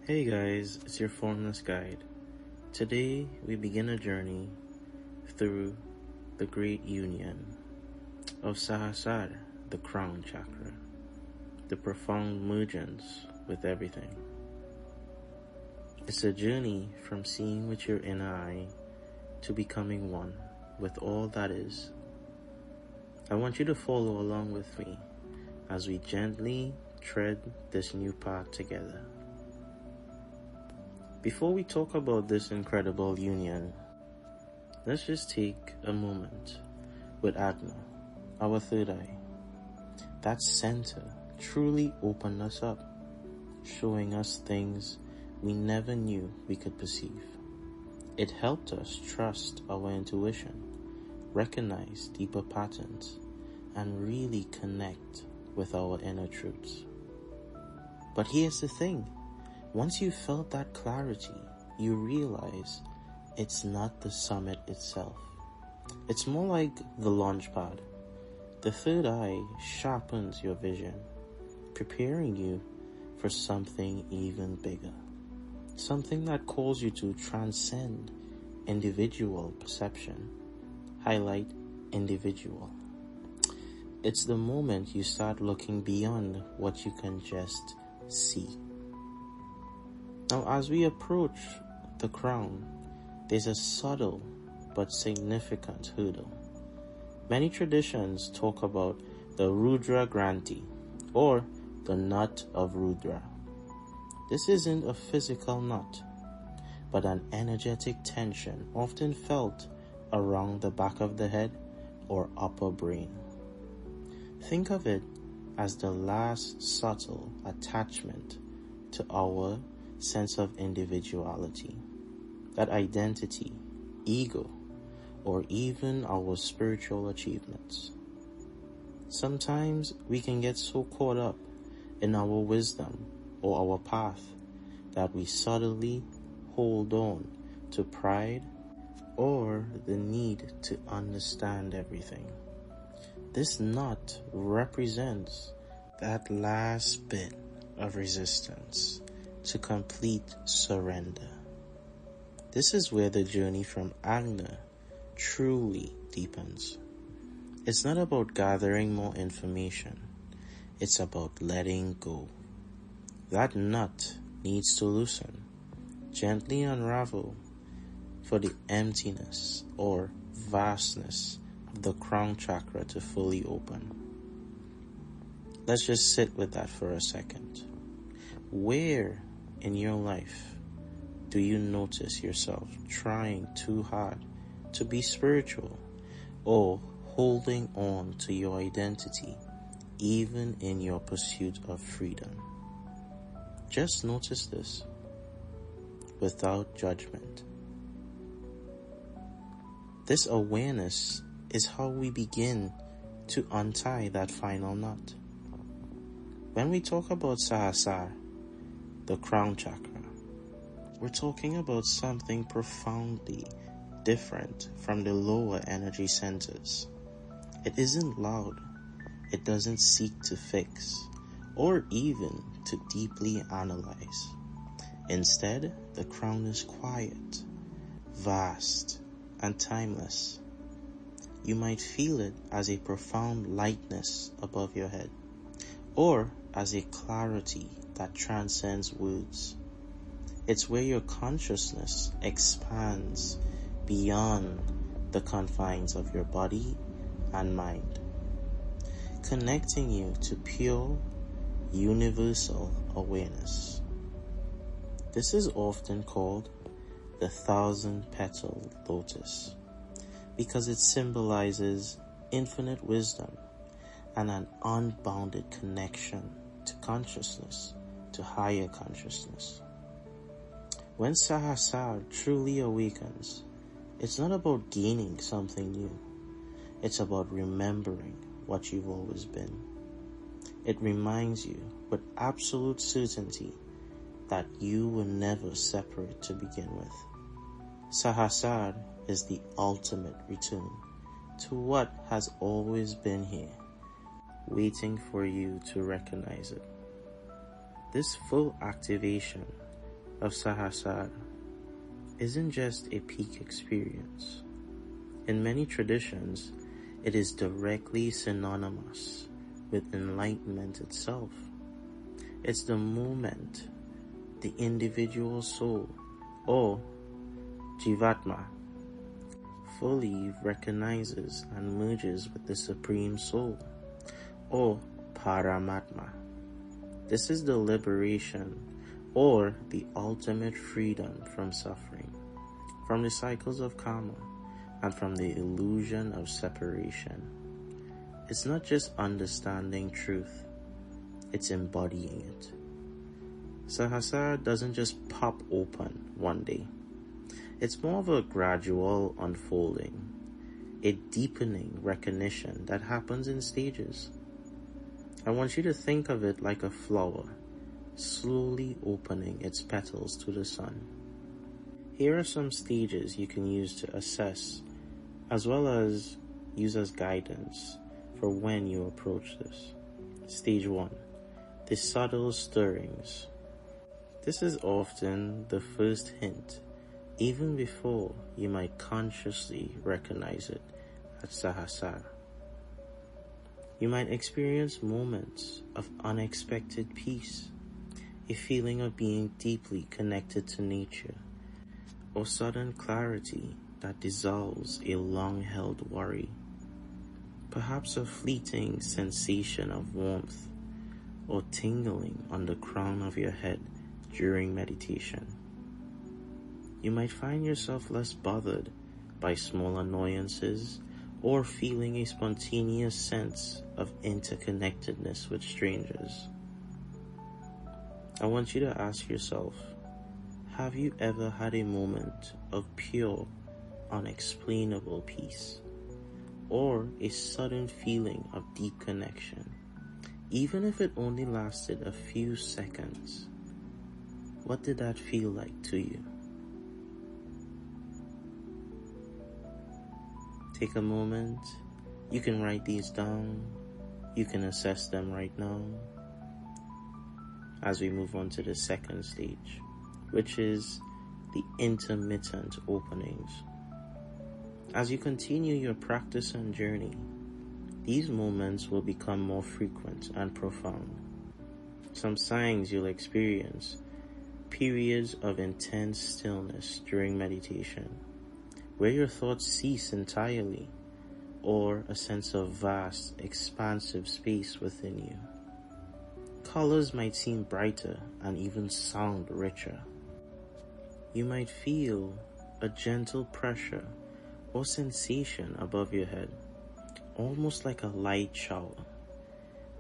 Hey guys, it's your Formless guide. Today we begin a journey through the great union of Sahasrara, the crown chakra, the profound mergence with everything. It's a journey from seeing with your inner eye to becoming one with all that is. I want you to follow along with me as we gently tread this new path together. Before we talk about this incredible union, let's just take a moment with Ajna, our third eye. That center truly opened us up, showing us things we never knew we could perceive. It helped us trust our intuition, recognize deeper patterns, and really connect with our inner truths. But here's the thing. Once you felt that clarity, you realize it's not the summit itself. It's more like the launch pad. The third eye sharpens your vision, preparing you for something even bigger. Something that calls you to transcend individual perception. Highlight individual. It's the moment you start looking beyond what you can just see. Now, as we approach the crown, there's a subtle but significant hurdle. Many traditions talk about the Rudra Granthi, or the knot of Rudra. This isn't a physical knot, but an energetic tension often felt around the back of the head or upper brain. Think of it as the last subtle attachment to our sense of individuality, that identity, ego, or even our spiritual achievements. Sometimes we can get so caught up in our wisdom or our path that we subtly hold on to pride or the need to understand everything. This knot represents that last bit of resistance to complete surrender. This is where the journey from Ajna truly deepens. It's not about gathering more information. It's about letting go. That knot needs to loosen, gently unravel for the emptiness or vastness of the crown chakra to fully open. Let's just sit with that for a second. Where in your life do you notice yourself trying too hard to be spiritual or holding on to your identity even in your pursuit of freedom? Just notice this without judgment. This awareness is how we begin to untie that final knot. When we talk about Sahasrara, the crown chakra, we're talking about something profoundly different from the lower energy centers. It isn't loud. It doesn't seek to fix or even to deeply analyze. Instead, the crown is quiet, vast, and timeless. You might feel it as a profound lightness above your head, or as a clarity that transcends words. It's where your consciousness expands beyond the confines of your body and mind, connecting you to pure, universal awareness. This is often called the 1,000-petal lotus because it symbolizes infinite wisdom and an unbounded connection to consciousness, to higher consciousness. When Sahasrara truly awakens, it's not about gaining something new. It's about remembering what you've always been. It reminds you with absolute certainty that you were never separate to begin with. Sahasrara is the ultimate return to what has always been here, waiting for you to recognize it. This full activation of Sahasrara isn't just a peak experience. In many traditions, it is directly synonymous with enlightenment itself. It's the moment the individual soul, or Jivatma, fully recognizes and merges with the Supreme Soul, or Paramatma. This is the liberation, or the ultimate freedom from suffering, from the cycles of karma, and from the illusion of separation. It's not just understanding truth, it's embodying it. Sahasrara doesn't just pop open one day. It's more of a gradual unfolding, a deepening recognition that happens in stages. I want you to think of it like a flower, slowly opening its petals to the sun. Here are some stages you can use to assess, as well as use as guidance for when you approach this. Stage 1. The subtle stirrings. This is often the first hint, even before you might consciously recognize it as Sahasrara. You might experience moments of unexpected peace, a feeling of being deeply connected to nature, or sudden clarity that dissolves a long-held worry. Perhaps a fleeting sensation of warmth or tingling on the crown of your head during meditation. You might find yourself less bothered by small annoyances or feeling a spontaneous sense of interconnectedness with strangers. I want you to ask yourself, have you ever had a moment of pure, unexplainable peace, or a sudden feeling of deep connection, even if it only lasted a few seconds? What did that feel like to you? Take a moment. You can write these down. You can assess them right now. As we move on to the second stage, which is the intermittent openings. As you continue your practice and journey, these moments will become more frequent and profound. Some signs you'll experience: periods of intense stillness during meditation, where your thoughts cease entirely, or a sense of vast, expansive space within you. Colors might seem brighter and even sound richer. You might feel a gentle pressure or sensation above your head, almost like a light shower.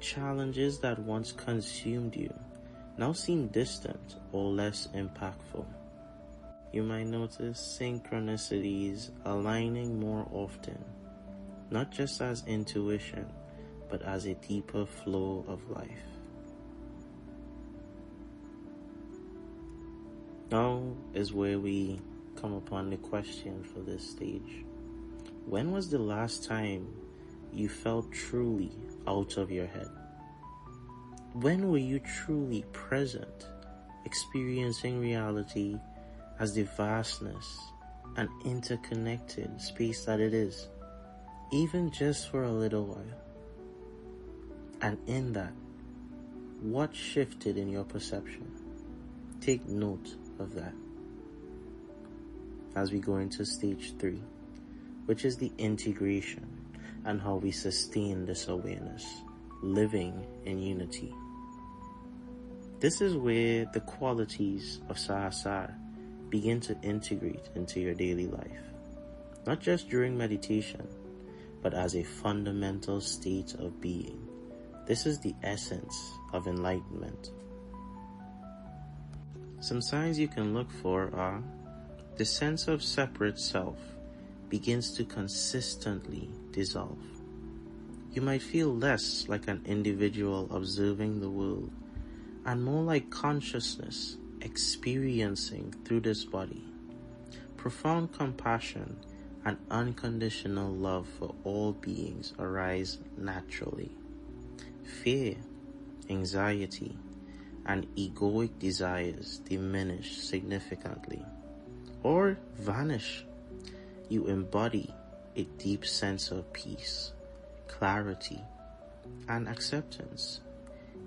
Challenges that once consumed you now seem distant or less impactful. You might notice synchronicities aligning more often, not just as intuition, but as a deeper flow of life. Now is where we come upon the question for this stage. When was the last time you felt truly out of your head? When were you truly present, experiencing reality as the vastness and interconnected space that it is, even just for a little while? And in that, what shifted in your perception? Take note of that. As we go into stage 3, which is the integration and how we sustain this awareness, living in unity. This is where the qualities of Sahasrara begin to integrate into your daily life, not just during meditation, but as a fundamental state of being. This is the essence of enlightenment. Some signs you can look for are: the sense of separate self begins to consistently dissolve. You might feel less like an individual observing the world and more like consciousness experiencing through this body. Profound compassion and unconditional love for all beings arise naturally. Fear, anxiety, and egoic desires diminish significantly or vanish. You embody a deep sense of peace, clarity, and acceptance,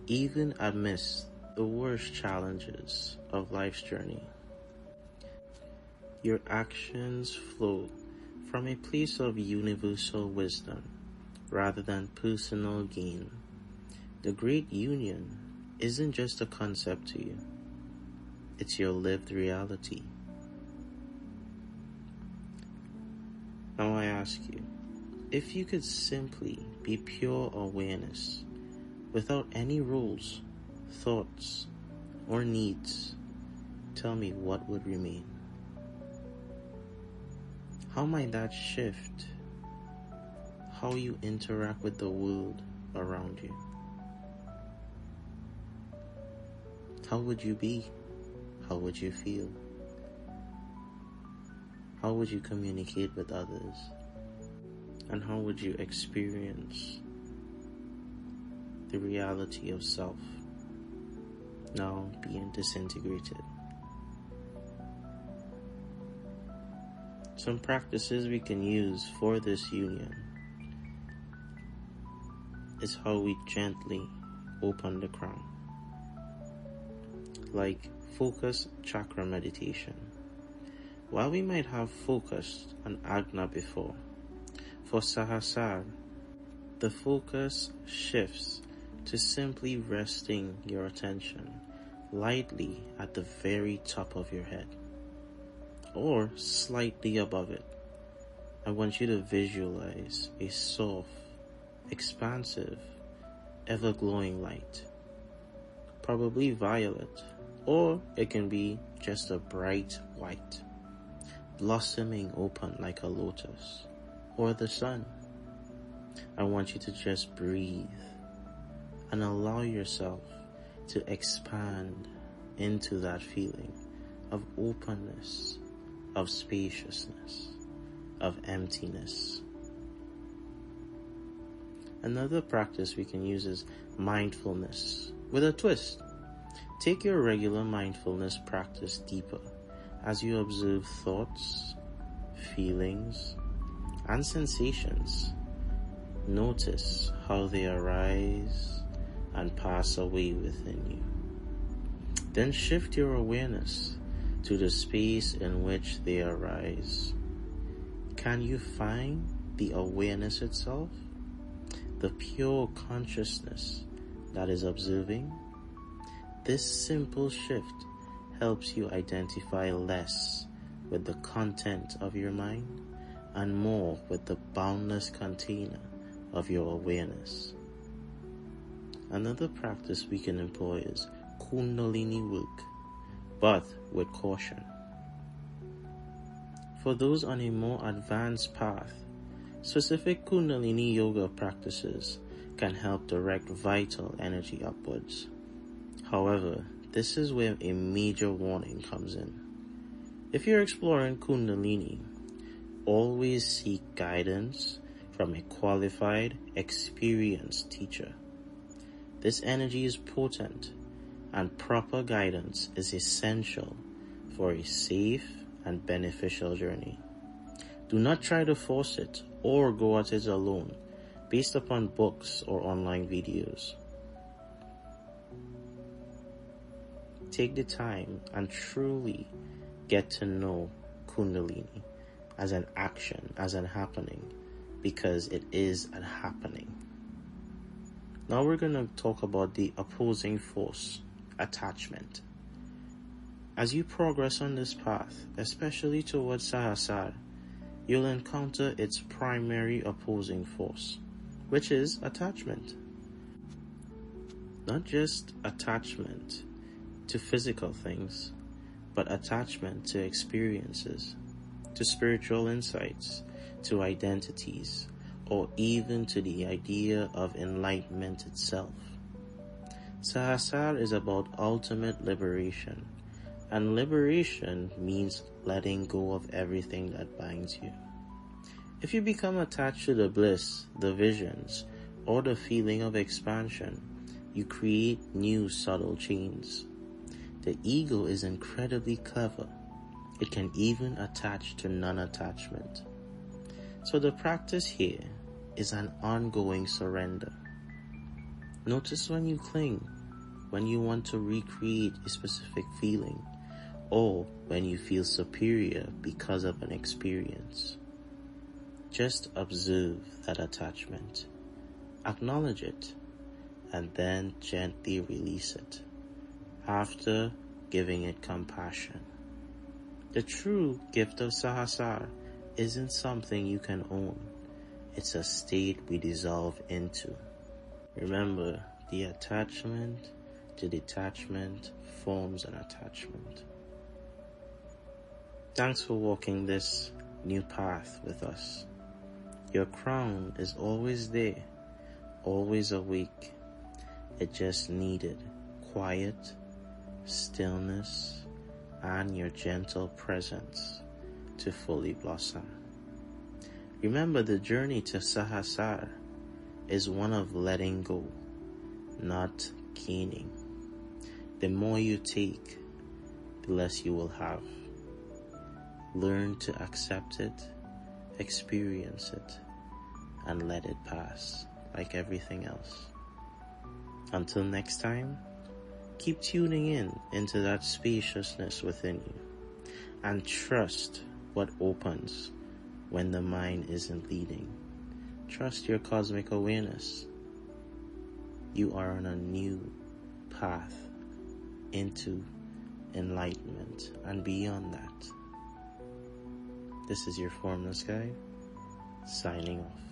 even amidst the worst challenges of life's journey. Your actions flow from a place of universal wisdom rather than personal gain. The Great Union isn't just a concept to you, it's your lived reality. Now I ask you, if you could simply be pure awareness without any rules, thoughts, or needs, tell me what would remain? How might that shift how you interact with the world around you? How would you be? How would you feel? How would you communicate with others? And how would you experience the reality of self now being disintegrated? Some practices we can use for this union is how we gently open the crown, like focus chakra meditation. While we might have focused on Ajna before, for Sahasrara, the focus shifts to simply resting your attention lightly at the very top of your head, or slightly above it. I want you to visualize a soft, expansive, ever-glowing light, probably violet, or it can be just a bright white, blossoming open like a lotus, or the sun. I want you to just breathe and allow yourself to expand into that feeling of openness, of spaciousness, of emptiness. Another practice we can use is mindfulness with a twist. Take your regular mindfulness practice deeper as you observe thoughts, feelings, and sensations. Notice how they arise and pass away within you. Then shift your awareness to the space in which they arise. Can you find the awareness itself? The pure consciousness that is observing? This simple shift helps you identify less with the content of your mind and more with the boundless container of your awareness. Another practice we can employ is Kundalini work, but with caution. For those on a more advanced path, specific Kundalini yoga practices can help direct vital energy upwards. However, this is where a major warning comes in. If you're exploring Kundalini, always seek guidance from a qualified, experienced teacher. This energy is potent, and proper guidance is essential for a safe and beneficial journey. Do not try to force it or go at it alone based upon books or online videos. Take the time and truly get to know Kundalini as an action, as an happening, because it is a happening. Now we're going to talk about the opposing force, attachment. As you progress on this path, especially towards Sahasrara, you'll encounter its primary opposing force, which is attachment. Not just attachment to physical things, but attachment to experiences, to spiritual insights, to identities, or even to the idea of enlightenment itself. Sahasrara is about ultimate liberation, and liberation means letting go of everything that binds you. If you become attached to the bliss, the visions, or the feeling of expansion, you create new subtle chains. The ego is incredibly clever. It can even attach to non-attachment. So the practice here is an ongoing surrender. Notice when you cling, when you want to recreate a specific feeling, or when you feel superior because of an experience. Just observe that attachment, acknowledge it, and then gently release it, after giving it compassion. The true gift of Sahasrara isn't something you can own. It's a state we dissolve into. Remember, the attachment to detachment forms an attachment. Thanks for walking this new path with us. Your crown is always there, always awake. It just needed quiet, stillness, and your gentle presence to fully blossom. Remember, the journey to Sahasrara is one of letting go, not gaining. The more you take, the less you will have. Learn to accept it, experience it, and let it pass like everything else. Until next time, keep tuning into that spaciousness within you, and trust what opens when the mind isn't leading. Trust your cosmic awareness. You are on a new path into enlightenment and beyond that. This is your Formless guide, signing off.